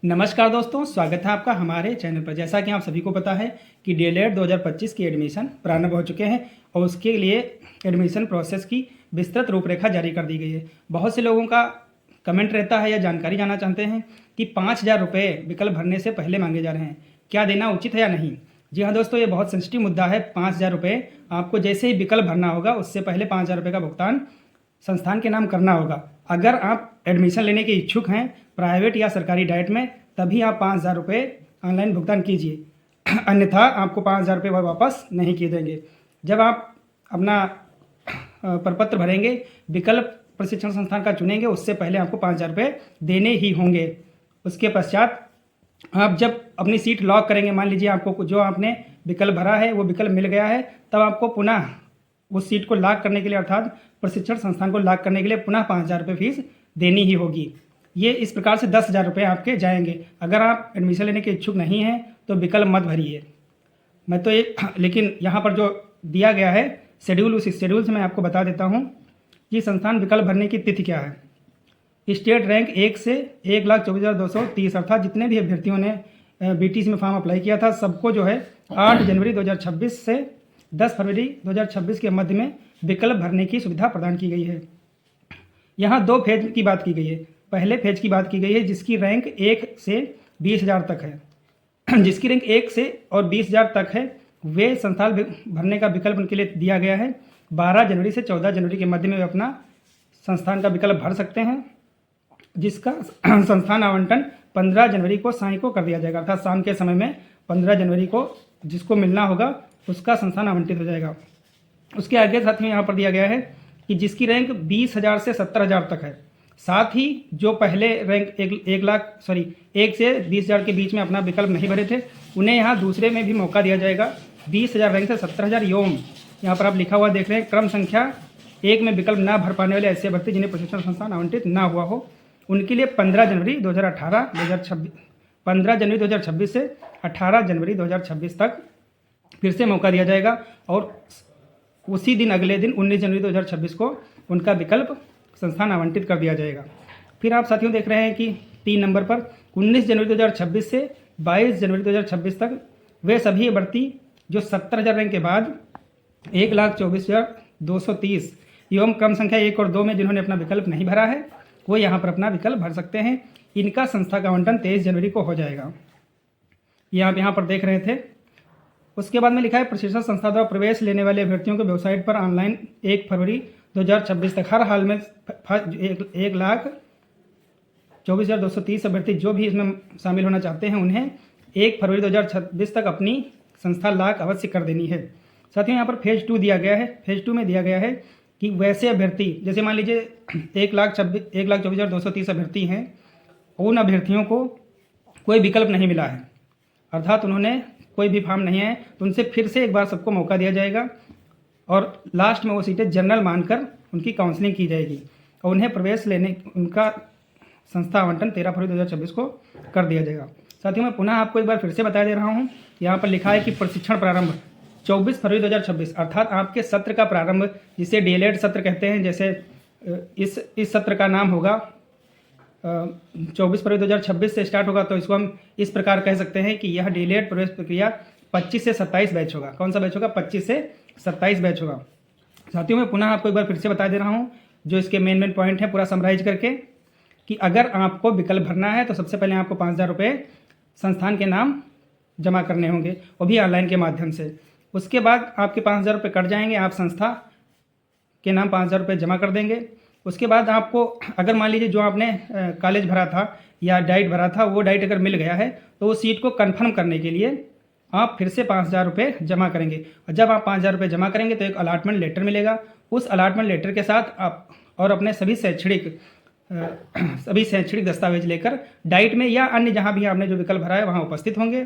नमस्कार दोस्तों, स्वागत है आपका हमारे चैनल पर। जैसा कि आप सभी को पता है कि डीएलएड 2025 की एडमिशन प्रारंभ हो चुके हैं और उसके लिए एडमिशन प्रोसेस की विस्तृत रूपरेखा जारी कर दी गई है। बहुत से लोगों का कमेंट रहता है या जानकारी जानना चाहते हैं कि 5,000 रुपये विकल्प भरने से पहले मांगे जा रहे हैं, क्या देना उचित है या नहीं। जी हाँ दोस्तों, ये बहुत सेंसिटिव मुद्दा है। 5,000 रुपये आपको जैसे ही विकल्प भरना होगा उससे पहले 5,000 रुपये का भुगतान संस्थान के नाम करना होगा। अगर आप एडमिशन लेने के इच्छुक हैं प्राइवेट या सरकारी डाइट में, तभी आप 5,000 रुपये ऑनलाइन भुगतान कीजिए, अन्यथा आपको 5,000 रुपये वापस नहीं किए देंगे। जब आप अपना प्रपत्र भरेंगे, विकल्प प्रशिक्षण संस्थान का चुनेंगे, उससे पहले आपको 5,000 रुपये देने ही होंगे। उसके पश्चात आप जब अपनी सीट लॉक करेंगे, मान लीजिए आपको जो आपने विकल्प भरा है वो विकल्प मिल गया है, तब आपको पुनः उस सीट को लॉक करने के लिए अर्थात प्रशिक्षण संस्थान को लॉक करने के लिए पुनः 5,000 रुपये फीस देनी ही होगी। ये इस प्रकार से 10,000 रुपये आपके जाएंगे। अगर आप एडमिशन लेने के इच्छुक नहीं हैं तो विकल्प मत भरिए। मैं तो लेकिन यहाँ पर जो दिया गया है शेड्यूल, उस शेड्यूल से मैं आपको बता देता हूँ कि संस्थान विकल्प भरने की तिथि क्या है। स्टेट रैंक 1 से 1,24,230 अर्थात जितने भी अभ्यर्थियों ने बीटीसी में फॉर्म अप्लाई किया था, सबको जो है 8 जनवरी 2026 से 10 फरवरी 2026 के मध्य में विकल्प भरने की सुविधा प्रदान की गई है। यहाँ 2 फेज की बात की गई है। पहले फेज की बात की गई है जिसकी रैंक 1 से 20,000 तक है। जिसकी रैंक 1 से और 20,000 तक है वे संस्थान भरने का विकल्प उनके लिए दिया गया है। 12 जनवरी से 14 जनवरी के मध्य में वे अपना संस्थान का विकल्प भर सकते हैं, जिसका संस्थान आवंटन 15 जनवरी को साय को कर दिया जाएगा। अर्थात शाम के समय में 15 जनवरी को जिसको मिलना होगा उसका संस्थान आवंटित हो जाएगा। उसके आगे साथ में यहाँ पर दिया गया है कि जिसकी रैंक 20,000 से 70,000 तक है, साथ ही जो पहले रैंक 1 से 20,000 के बीच में अपना विकल्प नहीं भरे थे, उन्हें यहाँ दूसरे में भी मौका दिया जाएगा। 20,000 रैंक से 70,000 योम, यहाँ पर आप लिखा हुआ देख रहे हैं, क्रम संख्या 1 में विकल्प ना भर पाने वाले ऐसे अभ्यर्थी जिन्हें प्रशिक्षण संस्थान आवंटित ना हुआ हो, उनके लिए 15 जनवरी 2026 से 18 जनवरी 2026 तक फिर से मौका दिया जाएगा और उसी दिन अगले दिन 19 जनवरी 2026 को उनका विकल्प संस्थान आवंटित कर दिया जाएगा। फिर आप साथियों देख रहे हैं कि 3 नंबर पर 19 जनवरी 2026 से 22 जनवरी 2026 तक वे सभी अभ्यर्थी जो 70,000 रैंक के बाद 1,24,230 एवं क्रम संख्या 1 और 2 में जिन्होंने अपना विकल्प नहीं भरा है, वो यहाँ पर अपना विकल्प भर सकते हैं। इनका संस्था का आवंटन 23 जनवरी को हो जाएगा। ये आप यहाँ पर देख रहे थे। उसके बाद में लिखा है प्रशिक्षण संस्था द्वारा प्रवेश लेने वाले अभ्यर्थियों को वेबसाइट पर ऑनलाइन 1 फरवरी 2026 तक हर हाल में 1,24,230 अभ्यर्थी जो भी इसमें शामिल होना चाहते हैं उन्हें 1 फरवरी 2026 तक अपनी संस्था लॉक अवश्य कर देनी है। साथ ही यहाँ पर फेज 2 दिया गया है। फेज 2 में दिया गया है कि वैसे अभ्यर्थी जैसे मान लीजिए 1,24,230 अभ्यर्थी हैं, उन अभ्यर्थियों को कोई विकल्प नहीं मिला है, अर्थात उन्होंने कोई भी फॉर्म नहीं है, तो उनसे फिर से एक बार सबको मौका दिया जाएगा और लास्ट में वो सीटें जनरल मानकर उनकी काउंसलिंग की जाएगी और उन्हें प्रवेश लेने उनका संस्था आवंटन 13 फरवरी 2026 को कर दिया जाएगा। साथियों मैं पुनः आपको एक बार फिर से बता दे रहा हूँ, यहाँ पर लिखा है कि प्रशिक्षण प्रारंभ 24 फरवरी 2026 अर्थात आपके सत्र का प्रारंभ, जिसे डीएलएड सत्र कहते हैं। जैसे इस सत्र का नाम होगा 24 फरवरी 2026 से स्टार्ट होगा, तो इसको हम इस प्रकार कह सकते हैं कि यह डीएलएड प्रवेश प्रक्रिया 25 से 27 बैच होगा। कौन सा बैच होगा? 25 से 27 बैच होगा। साथियों मैं पुनः आपको एक बार फिर से बता दे रहा हूँ जो इसके मेन पॉइंट है पूरा समराइज करके, कि अगर आपको विकल्प भरना है तो सबसे पहले आपको 5,000 रुपये संस्थान के नाम जमा करने होंगे, वो भी ऑनलाइन के माध्यम से। उसके बाद आपके 5,000 रुपये कट जाएंगे, आप संस्था के नाम 5,000 रुपये जमा कर देंगे। उसके बाद आपको अगर मान लीजिए जो आपने कॉलेज भरा था या डाइट भरा था, वो डाइट अगर मिल गया है तो वो सीट को कंफर्म करने के लिए आप फिर से 5,000 रुपये जमा करेंगे। और जब आप 5,000 रुपये जमा करेंगे तो एक अलॉटमेंट लेटर मिलेगा। उस अलॉटमेंट लेटर के साथ आप और अपने सभी शैक्षणिक दस्तावेज लेकर डाइट में या अन्य जहाँ भी आपने जो विकल्प भरा है वहाँ उपस्थित होंगे,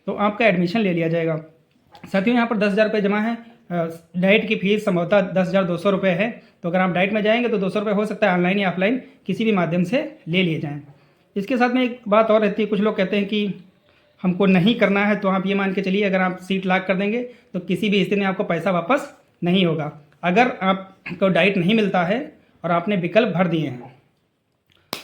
तो आपका एडमिशन ले लिया जाएगा। साथियों यहाँ पर 10,000 रुपये जमा है। डाइट की फीस संभवतः 10,200 रुपये है, तो अगर आप डाइट में जाएंगे तो 200 रुपये हो सकता है ऑनलाइन या ऑफलाइन किसी भी माध्यम से ले लिए जाएँ। इसके साथ में एक बात और रहती है, कुछ लोग कहते हैं कि हमको नहीं करना है, तो आप ये मान के चलिए अगर आप सीट लॉक कर देंगे तो किसी भी स्थिति में आपको पैसा वापस नहीं होगा। अगर आपको डाइट नहीं मिलता है और आपने विकल्प भर दिए हैं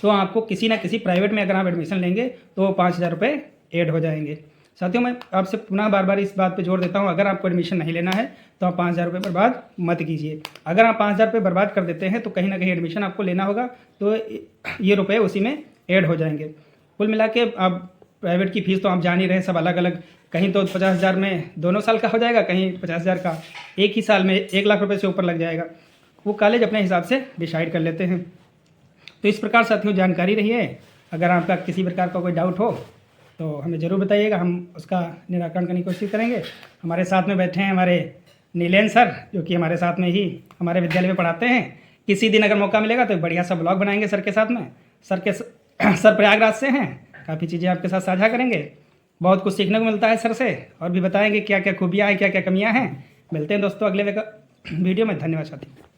तो आपको किसी ना किसी प्राइवेट में अगर आप एडमिशन लेंगे तो 5,000 रुपये ऐड हो जाएंगे। साथियों, मैं आपसे पुनः बार बार इस बात पे जोर देता हूँ, अगर आपको एडमिशन नहीं लेना है तो आप 5,000 रुपये बर्बाद मत कीजिए। अगर आप 5,000 रुपये बर्बाद कर देते हैं तो कहीं ना कहीं एडमिशन आपको लेना होगा, तो ये रुपये उसी में ऐड हो जाएंगे। कुल मिला के आप प्राइवेट की फ़ीस तो आप जान ही रहे, सब अलग अलग, कहीं तो 50,000 में दोनों साल का हो जाएगा, कहीं 50,000 का एक ही साल में 1 लाख रुपये से ऊपर लग जाएगा। वो कॉलेज अपने हिसाब से डिसाइड कर लेते हैं। तो इस प्रकार साथियों जानकारी रही है। अगर आपका किसी प्रकार का कोई डाउट हो तो हमें ज़रूर बताइएगा, हम उसका निराकरण करने की कोशिश करेंगे। हमारे साथ में बैठे हैं हमारे नीलेन सर, जो कि हमारे साथ में ही हमारे विद्यालय में पढ़ाते हैं। किसी दिन अगर मौका मिलेगा तो एक बढ़िया सा ब्लॉग बनाएंगे सर के साथ में। सर प्रयागराज से हैं, काफ़ी चीज़ें आपके साथ साझा करेंगे। बहुत कुछ सीखने को मिलता है सर से, और भी बताएंगे क्या क्या खूबियाँ हैं, क्या क्या कमियाँ हैं। मिलते हैं दोस्तों अगले वीडियो में। धन्यवाद साथी।